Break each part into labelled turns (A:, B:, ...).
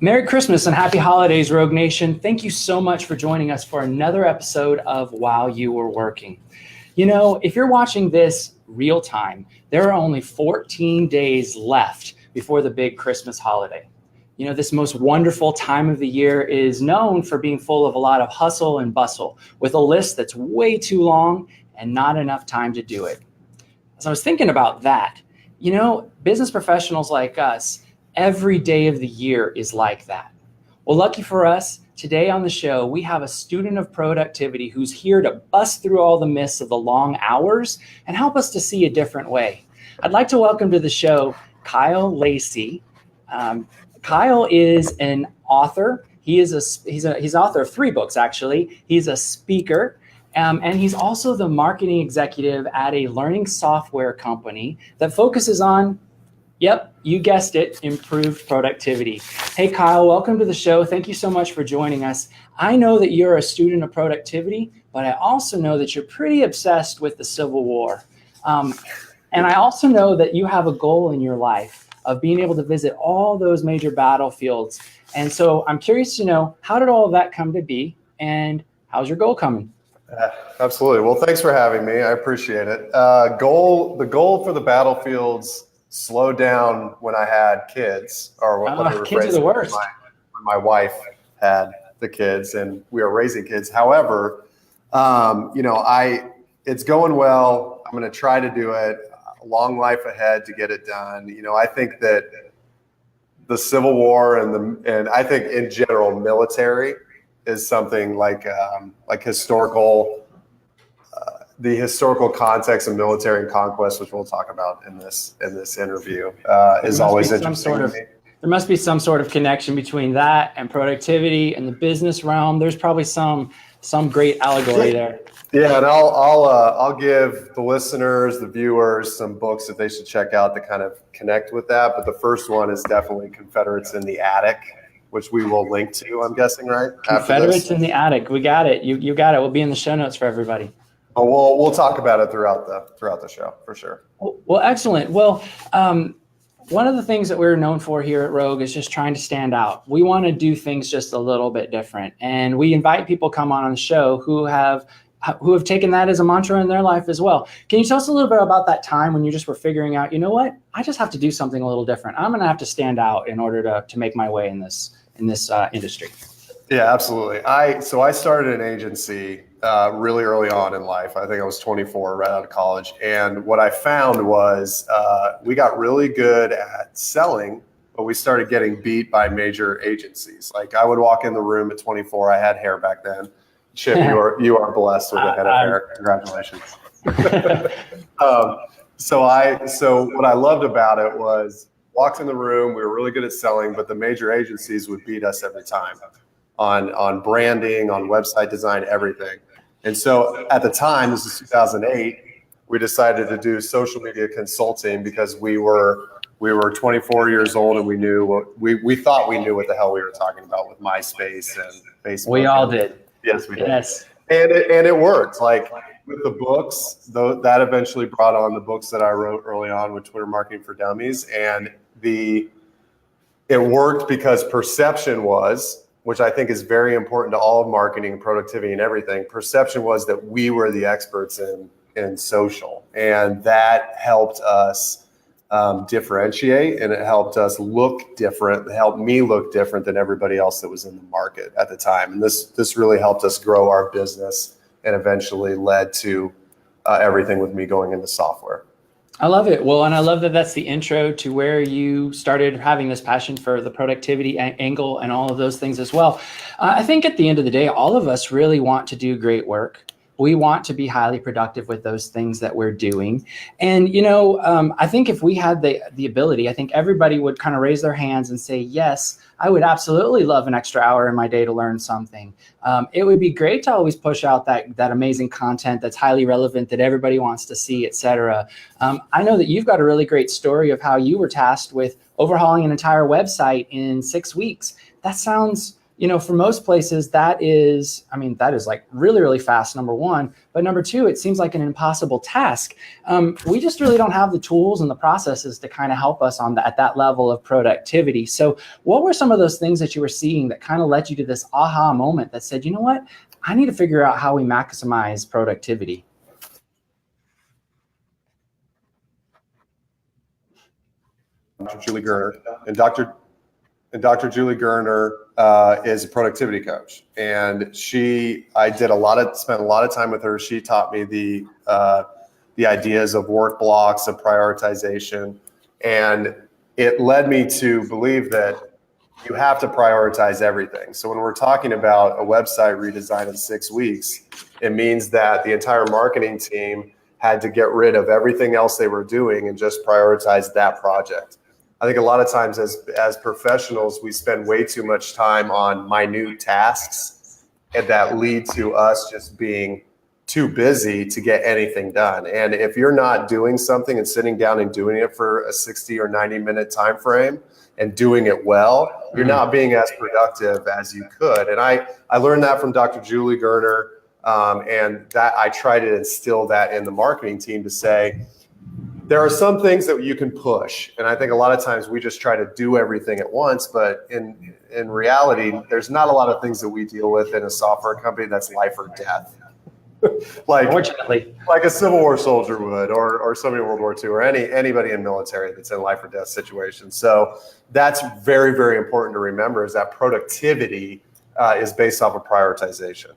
A: Merry Christmas and happy holidays, Rogue Nation. Thank you so much for joining us for another episode of While You Were Working. You know, if you're watching this real time, there are only 14 days left before the big Christmas holiday. You know, this most wonderful time of the year is known for being full of a lot of hustle and bustle, with a list that's way too long and not enough time to do it. As I was thinking about that, you know, business professionals like us, every day of the year is like that. Well, lucky for us, today on the show, we have a student of productivity who's here to bust through all the myths of the long hours and help us to see a different way. I'd like to welcome to the show Kyle Lacy. Kyle is an author. He's author of 3 books, actually. He's a speaker. And he's also the marketing executive at a learning software company that focuses on, yep, you guessed it, improved productivity. Hey, Kyle, welcome to the show. Thank you so much for joining us. I know that you're a student of productivity, but I also know that you're pretty obsessed with the Civil War. And I also know that you have a goal in your life of being able to visit all those major battlefields. And so I'm curious to know, how did all of that come to be, and how's your goal coming?
B: Absolutely. Well, thanks for having me. I appreciate it. The goal for the battlefields slowed down when I had kids, or
A: kids are the worst.
B: When my wife had the kids and we were raising kids. However, it's going well. I'm going to try to do it. A long life ahead to get it done. You know, I think that the Civil War and I think in general military is something like historical. The historical context of military and conquest, which we'll talk about in this interview, is always interesting to me.
A: There must be some sort of connection between that and productivity and the business realm. There's probably some great allegory there.
B: Yeah, and I'll give the listeners, the viewers, some books that they should check out to kind of connect with that. But the first one is definitely Confederates in the Attic, which we will link to, I'm guessing, right?
A: Confederates in the Attic. We got it. You got it. We'll be in the show notes for everybody.
B: Oh, we'll talk about it throughout the show for sure.
A: Well, excellent. Well, one of the things that we're known for here at Rogue is just trying to stand out. We want to do things just a little bit different, and we invite people come on the show who have taken that as a mantra in their life as well. Can you tell us a little bit about that time when you just were figuring out, you know what, I just have to do something a little different. I'm going to have to stand out in order to make my way in this industry.
B: Yeah, absolutely. I started an agency really early on in life. I think I was 24, right out of college. And what I found was we got really good at selling, but we started getting beat by major agencies. Like I would walk in the room at 24. I had hair back then. Chip, you are blessed with a head of hair. Congratulations. So what I loved about it was walked in the room. We were really good at selling, but the major agencies would beat us every time on branding, on website design, everything. And so at the time, this is 2008, we decided to do social media consulting because we were 24 years old and we thought we knew what the hell we were talking about with MySpace and Facebook.
A: We all did.
B: Yes, we did.
A: Yes.
B: And it worked. Like with the books, that eventually brought on the books that I wrote early on with Twitter Marketing for Dummies. And it worked because perception was, which I think is very important to all of marketing, productivity, and everything. Perception was that we were the experts in social, and that helped us differentiate, and it helped us look different. It helped me look different than everybody else that was in the market at the time, and this really helped us grow our business, and eventually led to everything with me going into software.
A: I love it. Well, and I love that that's the intro to where you started having this passion for the productivity angle and all of those things as well. I think at the end of the day, all of us really want to do great work. We want to be highly productive with those things that we're doing. And, I think if we had the ability, I think everybody would kind of raise their hands and say, yes, I would absolutely love an extra hour in my day to learn something. It would be great to always push out that amazing content that's highly relevant that everybody wants to see, et cetera. I know that you've got a really great story of how you were tasked with overhauling an entire website in 6 weeks. That sounds For most places that is like really, really fast, number one. But number two, it seems like an impossible task. We just really don't have the tools and the processes to kind of help us at that level of productivity. So what were some of those things that you were seeing that kind of led you to this aha moment that said, you know what, I need to figure out how we maximize productivity?
B: Dr. Julie Gerner, and Dr. Julie Gerner is a productivity coach, and I spent a lot of time with her. She taught me the ideas of work blocks, of prioritization, and it led me to believe that you have to prioritize everything. So when we're talking about a website redesign in 6 weeks, it means that the entire marketing team had to get rid of everything else they were doing and just prioritize that project. I think a lot of times as professionals, we spend way too much time on minute tasks and that lead to us just being too busy to get anything done. And if you're not doing something and sitting down and doing it for a 60 or 90-minute time frame and doing it well, you're not being as productive as you could. And I learned that from Dr. Julie Gerner, and that I try to instill that in the marketing team to say, there are some things that you can push. And I think a lot of times we just try to do everything at once, but in reality, there's not a lot of things that we deal with in a software company that's life or death.
A: Unfortunately,
B: like a Civil War soldier would, or somebody in World War II, or anybody in military that's in life or death situations. So that's very, very important to remember, is that productivity is based off of prioritization.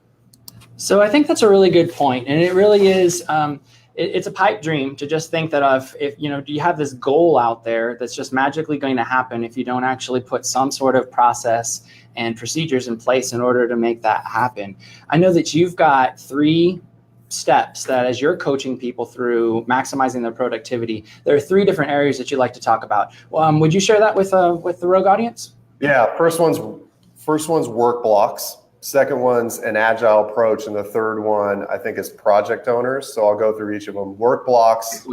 A: So I think that's a really good point, and it really is. It's a pipe dream to just think that if you have this goal out there that's just magically going to happen if you don't actually put some sort of process and procedures in place in order to make that happen. I know that you've got 3 steps that, as you're coaching people through maximizing their productivity, there are 3 different areas that you'd like to talk about. Would you share that with the Rogue audience?
B: Yeah, first one's work blocks. Second one's an agile approach, and the third one I think is project owners. So I'll go through each of them. Work blocks.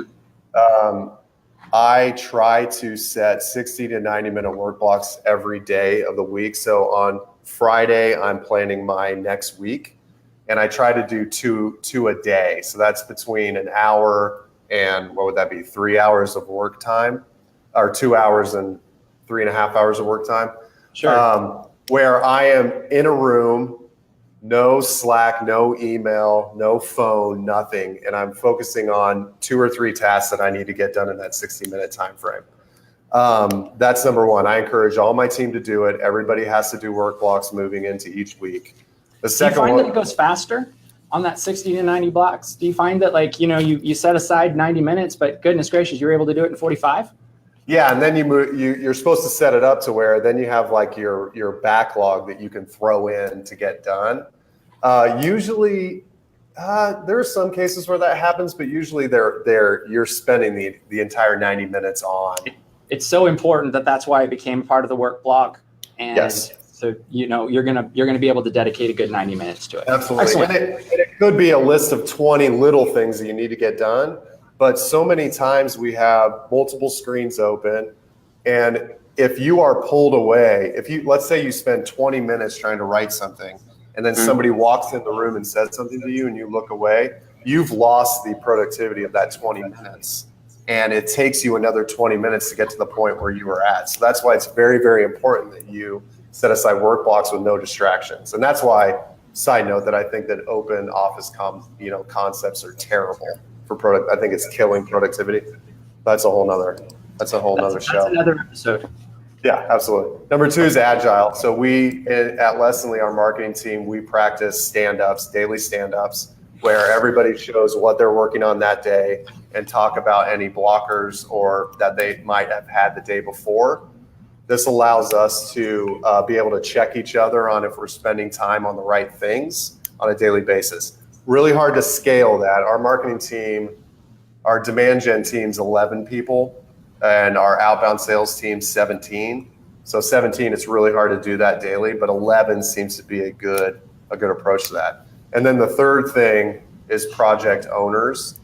B: I try to set 60 to 90-minute work blocks every day of the week. So on Friday, I'm planning my next week, and I try to do two a day. So that's between an hour and, what would that be, 3 hours of work time, or 2 hours and 3.5 hours of work time.
A: Sure.
B: Where I am in a room, no Slack, no email, no phone, nothing. And I'm focusing on 2 or 3 tasks that I need to get done in that 60-minute time frame. That's number one. I encourage all my team to do it. Everybody has to do work blocks moving into each week. The second
A: do you find
B: one,
A: that it goes faster on that 60 to 90 blocks? Do you find that you set aside 90 minutes, but goodness gracious, you're able to do it in 45?
B: Yeah, and then you're supposed to set it up to where then you have like your backlog that you can throw in to get done. Usually, there are some cases where that happens, but usually you're spending the entire 90 minutes on.
A: It's so important that's why it became part of the work block. And
B: yes.
A: So you're gonna be able to dedicate a good 90 minutes to it.
B: Absolutely. And it could be a list of 20 little things that you need to get done. But so many times we have multiple screens open, and if you are pulled away, let's say you spend 20 minutes trying to write something, and then somebody walks in the room and says something to you and you look away, you've lost the productivity of that 20 minutes. And it takes you another 20 minutes to get to the point where you were at. So that's why it's very, very important that you set aside work blocks with no distractions. And that's why, side note, that I think that open office concepts are terrible. I think it's killing productivity. That's a whole nother show.
A: That's another episode.
B: Yeah, absolutely. Number 2 is agile. So we at Lessonly, our marketing team, we practice daily stand-ups, where everybody shows what they're working on that day and talk about any blockers or that they might have had the day before. This allows us to be able to check each other on if we're spending time on the right things on a daily basis. Really hard to scale that. Our marketing team, our demand gen team's 11 people, and our outbound sales team's 17. So 17, it's really hard to do that daily, but 11 seems to be a good approach to that. And then the third thing is project owners.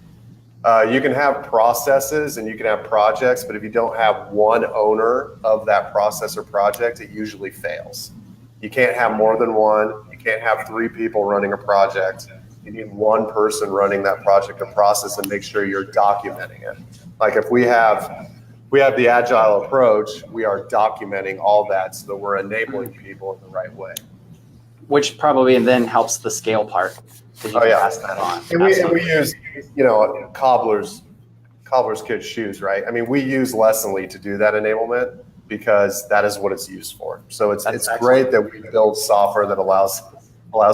B: You can have processes and you can have projects, but if you don't have one owner of that process or project, it usually fails. You can't have more than one. You can't have 3 people running a project. You need one person running that project or process, and make sure you're documenting it. Like if we have the agile approach, we are documenting all that so that we're enabling people in the right way.
A: Which probably then helps the scale part.
B: Oh yeah,
A: pass that on.
B: And we use, cobbler's kid's shoes, right? I mean, we use Lessonly to do that enablement because that is what it's used for. So it's great that we build software that allows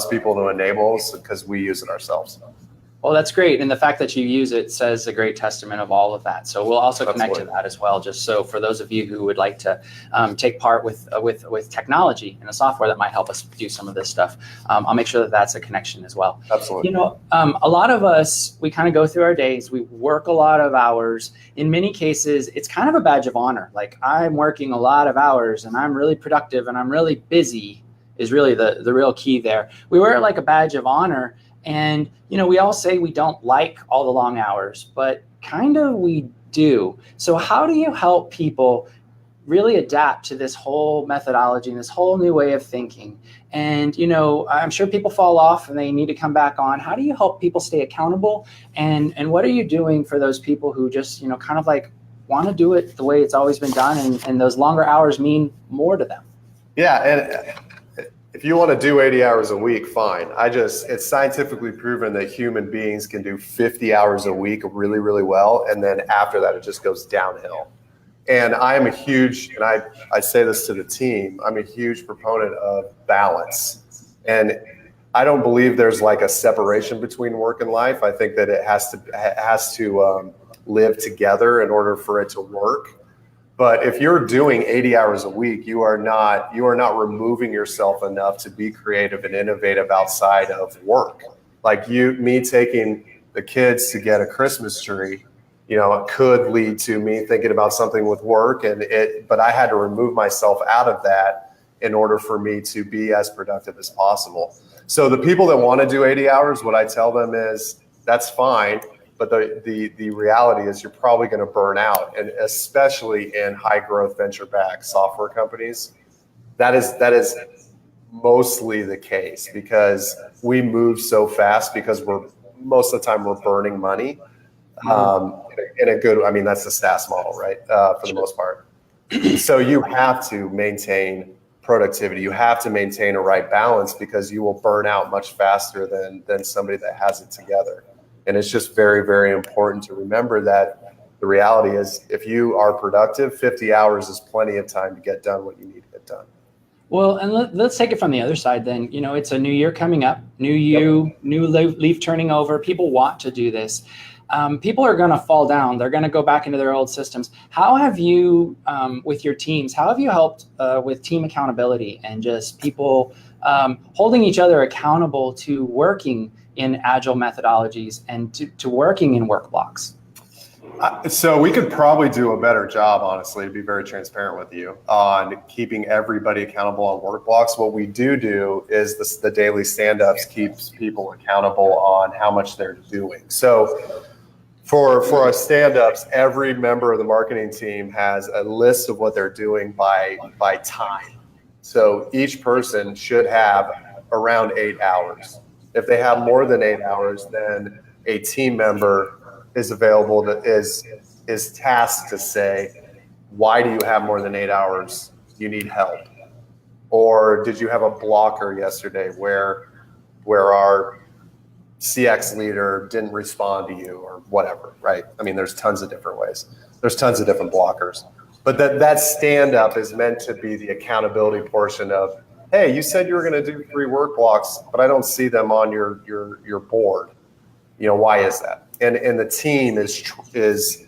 B: people to enable because we use it ourselves.
A: Well, that's great. And the fact that you use it says a great testament of all of that. So we'll also connect to that as well, just so for those of you who would like to take part with technology and a software that might help us do some of this stuff. I'll make sure that that's a connection as well.
B: Absolutely.
A: A lot of us, we kind of go through our days, we work a lot of hours. In many cases, it's kind of a badge of honor. Like, I'm working a lot of hours and I'm really productive and I'm really busy is really the real key there. We wear it like a badge of honor. And, we all say we don't like all the long hours, but kind of we do. So how do you help people really adapt to this whole methodology and this whole new way of thinking? And, I'm sure people fall off and they need to come back on. How do you help people stay accountable? And what are you doing for those people who just, kind of like want to do it the way it's always been done, and those longer hours mean more to them?
B: Yeah. And if you want to do 80 hours a week, fine. It's scientifically proven that human beings can do 50 hours a week really, really well. And then after that, it just goes downhill. And I am a huge, and I say this to the team, I'm a huge proponent of balance. And I don't believe there's like a separation between work and life. I think that it has to live together in order for it to work. But if you're doing 80 hours a week, you are not removing yourself enough to be creative and innovative outside of work. Like me taking the kids to get a Christmas tree, it could lead to me thinking about something with work, but I had to remove myself out of that in order for me to be as productive as possible. So the people that want to do 80 hours, what I tell them is that's fine. But the reality is you're probably going to burn out, and especially in high growth venture backed software companies, that is mostly the case because we move so fast because most of the time we're burning money. In a good, that's the SaaS model, right? For the most part. So you have to maintain productivity. You have to maintain a right balance because you will burn out much faster than somebody that has it together. And it's just very, very important to remember that the reality is if you are productive, 50 hours is plenty of time to get done what you need to get done.
A: Well, and let's take it from the other side then. It's a new year coming up, new you, new leaf turning over. People want to do this. People are going to fall down. They're going to go back into their old systems. How have you, with your teams, how have you helped with team accountability and just people holding each other accountable to working in agile methodologies and to working in work blocks?
B: So we could probably do a better job, honestly, to be very transparent with you, on keeping everybody accountable on work blocks. What we do is the daily stand-ups keeps people accountable on how much they're doing. So for our stand-ups, every member of the marketing team has a list of what they're doing by time. So each person should have around 8 hours. If they have more than 8 hours, then a team member is available is tasked to say, why do you have more than 8 hours? You need help. Or did you have a blocker yesterday where our CX leader didn't respond to you or whatever, right? There's tons of different ways. There's tons of different blockers. But that stand up is meant to be the accountability portion of, hey, you said you were going to do 3 work blocks, but I don't see them on your board. Why is that? And the team is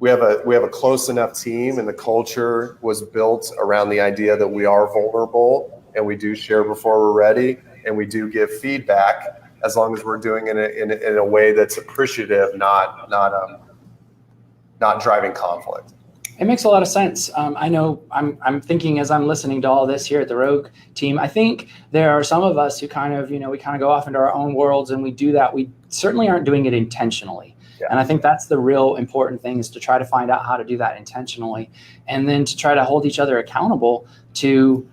B: we have a close enough team, and the culture was built around the idea that we are vulnerable and we do share before we're ready, and we do give feedback as long as we're doing it in a way that's appreciative, not driving conflict.
A: It makes a lot of sense. I know I'm thinking as I'm listening to all this here at the Rogue team, I think there are some of us who kind of go off into our own worlds and we do that. We certainly aren't doing it intentionally. Yeah. And I think that's the real important thing, is to try to find out how to do that intentionally, and then to try to hold each other accountable to,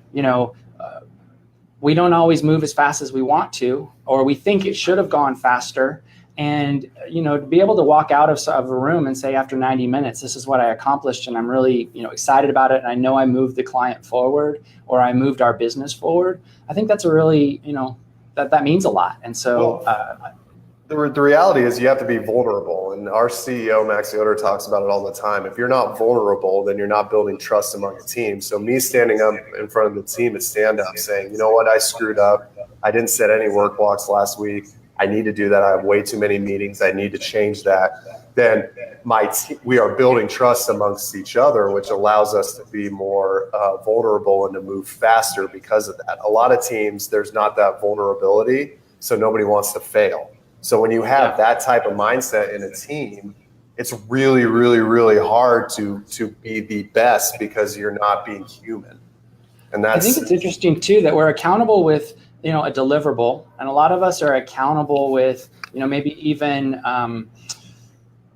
A: we don't always move as fast as we want to, or we think it should have gone faster. And, to be able to walk out of a room and say after 90 minutes, this is what I accomplished, and I'm really, excited about it, and I know I moved the client forward, or I moved our business forward. I think that's a really, that means a lot. And so
B: the reality is you have to be vulnerable. And our CEO, Max Yoder, talks about it all the time. If you're not vulnerable, then you're not building trust among a team. So me standing up in front of the team at stand up saying, you know what, I screwed up. I didn't set any work blocks last week. I need to do that. I have way too many meetings. I need to change that. Then we are building trust amongst each other, which allows us to be more vulnerable and to move faster because of that. A lot of teams, there's not that vulnerability, so nobody wants to fail. So when you have that type of mindset in a team, it's really, really, really hard to be the best because you're not being human. And I
A: think it's interesting too that we're accountable with a deliverable, and a lot of us are accountable with maybe even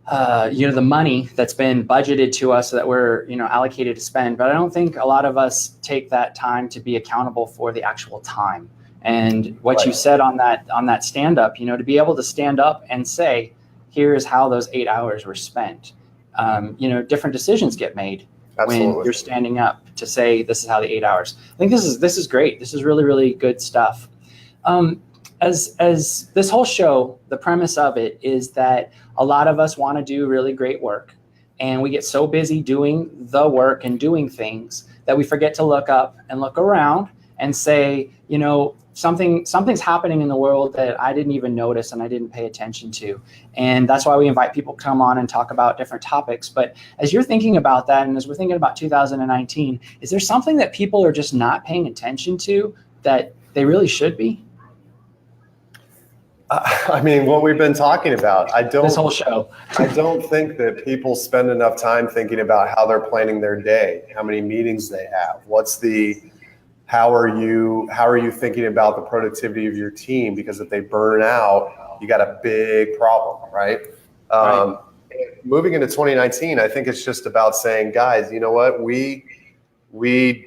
A: the money that's been budgeted to us that we're allocated to spend. But I don't think a lot of us take that time to be accountable for the actual time. And what you said on that stand up, to be able to stand up and say, here's how those 8 hours were spent. Different decisions get made. Absolutely. When you're standing up to say, this is how the 8 hours. I think this is great. This is really, really good stuff. As this whole show, the premise of it is that a lot of us want to do really great work, and we get so busy doing the work and doing things that we forget to look up and look around and say, something's happening in the world that I didn't even notice and I didn't pay attention to. And that's why we invite people to come on and talk about different topics. But as you're thinking about that, and as we're thinking about 2019, is there something that people are just not paying attention to that they really should be?
B: I mean, what we've been talking about,
A: this whole show.
B: I don't think that people spend enough time thinking about how they're planning their day, how many meetings they have, how are you thinking about the productivity of your team? Because if they burn out, you got a big problem, right? Moving into 2019, I think it's just about saying, guys, you know what? We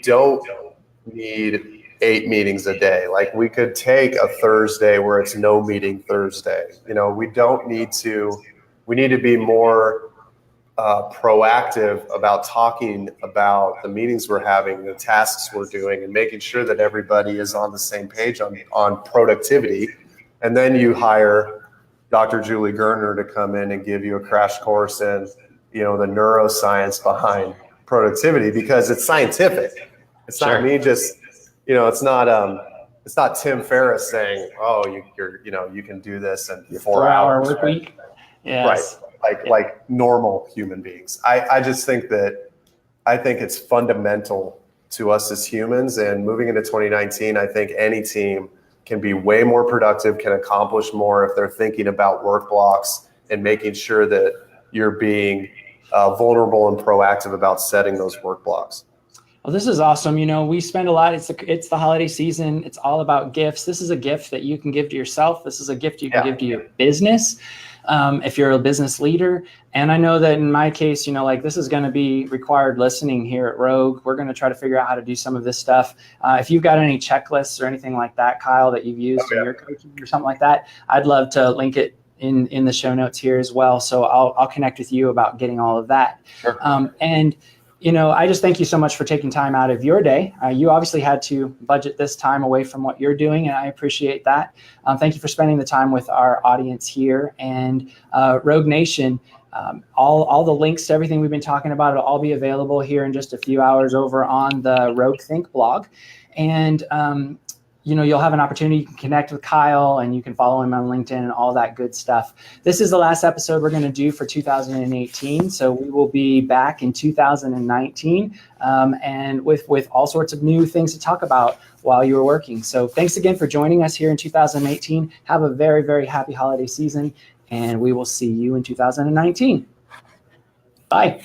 B: don't need 8 meetings a day. Like, we could take a Thursday where it's no meeting Thursday. We need to be more proactive about talking about the meetings we're having, the tasks we're doing, and making sure that everybody is on the same page on productivity. And then you hire Dr. Julie Gertner to come in and give you a crash course in, the neuroscience behind productivity, because it's scientific. It's not me just, it's not Tim Ferriss saying, oh, you can do this in 4 hours.
A: 4 hour work week. Yes.
B: Right. Like normal human beings. I just think it's fundamental to us as humans. And moving into 2019, I think any team can be way more productive, can accomplish more if they're thinking about work blocks and making sure that you're being vulnerable and proactive about setting those work blocks.
A: Well, this is awesome. We spend a lot. It's the holiday season. It's all about gifts. This is a gift that you can give to yourself. This is a gift you can give to your business. If you're a business leader. And I know that in my case, this is going to be required listening here at Rogue. We're going to try to figure out how to do some of this stuff. If you've got any checklists or anything like that, Kyle, that you've used in your coaching or something like that, I'd love to link it in the show notes here as well. So I'll connect with you about getting all of that.
B: Sure.
A: I just thank you so much for taking time out of your day. You obviously had to budget this time away from what you're doing, and I appreciate that. Thank you for spending the time with our audience here. And Rogue Nation, all the links to everything we've been talking about will all be available here in just a few hours over on the Rogue Think blog. And you'll have an opportunity to connect with Kyle, and you can follow him on LinkedIn and all that good stuff. This is the last episode we're going to do for 2018. So we will be back in 2019 and with all sorts of new things to talk about while you were working. So thanks again for joining us here in 2018. Have a very, very happy holiday season, and we will see you in 2019. Bye.